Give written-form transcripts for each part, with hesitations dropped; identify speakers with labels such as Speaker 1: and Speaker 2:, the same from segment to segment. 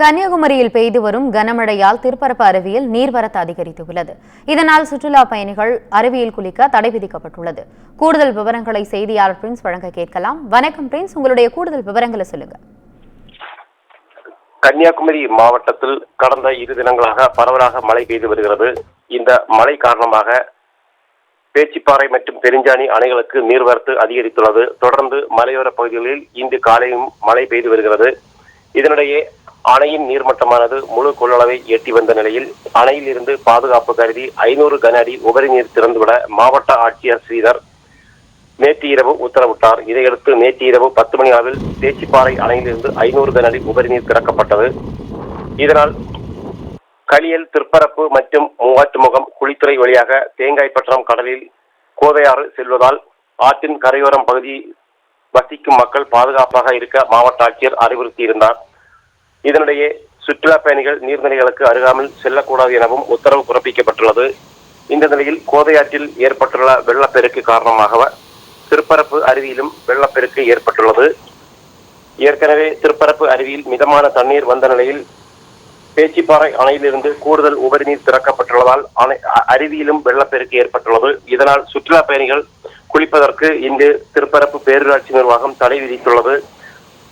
Speaker 1: கன்னியாகுமரியில் பெய்து வரும் கனமழையால் திருப்பரப்பு அருவியில் நீர்வரத்து அதிகரித்துள்ளது. இதனால் சுற்றுலா பயணிகள் அருவியில் குளிக்க தடை விதிக்கப்பட்டுள்ளது. கூடுதல் விவரங்களை செய்தியாளர் பிரின்ஸ் வழங்க கேட்கலாம். வணக்கம் பிரின்ஸ், உங்களுடைய கூடுதல் விவரங்களை சொல்லுங்க.
Speaker 2: கன்னியாகுமரி மாவட்டத்தில் கடந்த 2 தினங்களாக பரவலாக மழை பெய்து வருகிறது. இந்த மழை காரணமாக பேச்சிப்பாறை மற்றும் பெருஞ்சாணி அணைகளுக்கு நீர்வரத்து அதிகரித்துள்ளது. தொடர்ந்து மலையோர பகுதிகளில் இன்று காலையும் மழை பெய்து வருகிறது. இதனிடையே அணையின் நீர்மட்டமானது முழு கொள்ளளவை எட்டி வந்த நிலையில் அணையில் இருந்து பாதுகாப்பு கருதி 500 கன அடி உபரி நீர் திறந்துவிட மாவட்ட ஆட்சியர் ஸ்ரீதர் நேற்று இரவு உத்தரவிட்டார். இதையடுத்து நேற்று இரவு 10 மணி அளவில் பேச்சிப்பாறை அணையிலிருந்து 500 கன அடி உபரி நீர் திறக்கப்பட்டது. இதனால் களியல், திருப்பரப்பு மற்றும் மூவாற்றுமுகம், குளித்துறை வழியாக தேங்காய்பட்டணம் கடலில் கோதையாறு செல்வதால் ஆற்றின் கரையோரம் பகுதி வசிக்கும் மக்கள் பாதுகாப்பாக இருக்க மாவட்ட ஆட்சியர் அறிவுறுத்தியிருந்தார். இதனிடையே சுற்றுலா பயணிகள் நீர்நிலைகளுக்கு அருகாமல் செல்லக்கூடாது எனவும் உத்தரவு பிறப்பிக்கப்பட்டுள்ளது. இந்த நிலையில் கோதையாற்றில் ஏற்பட்டுள்ள வெள்ளப்பெருக்கு காரணமாக திருப்பரப்பு அருவியிலும் வெள்ளப்பெருக்கு ஏற்பட்டுள்ளது. ஏற்கனவே திருப்பரப்பு அருவியில் மிதமான தண்ணீர் வந்த நிலையில் பேச்சிப்பாறை அணையிலிருந்து கூடுதல் உபரி நீர் திறக்கப்பட்டுள்ளதால் அருவியிலும் வெள்ளப்பெருக்கு ஏற்பட்டுள்ளது. இதனால் சுற்றுலா பயணிகள் குளிப்பதற்கு இன்று திருப்பரப்பு பேரூராட்சி நிர்வாகம் தடை விதித்துள்ளது.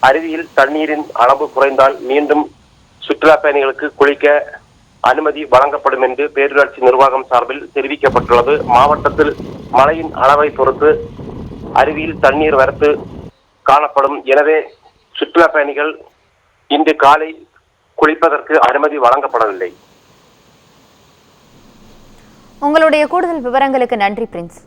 Speaker 2: அருவியில் தண்ணீரின் அளவு குறைந்தால் மீண்டும் சுற்றுலா பயணிகளுக்கு குளிக்க அனுமதி வழங்கப்படும் என்று பேரூராட்சி நிர்வாகம் சார்பில் தெரிவிக்கப்பட்டுள்ளது. மாவட்டத்தில் மழையின் அளவை பொறுத்து அருவியில் தண்ணீர் வரத்து காணப்படும். எனவே சுற்றுலா பயணிகள் இன்று காலை குளிப்பதற்கு அனுமதி வழங்கப்படவில்லை.
Speaker 1: உங்களுடைய கூடுதல் விவரங்களுக்கு நன்றி பிரின்ஸ்.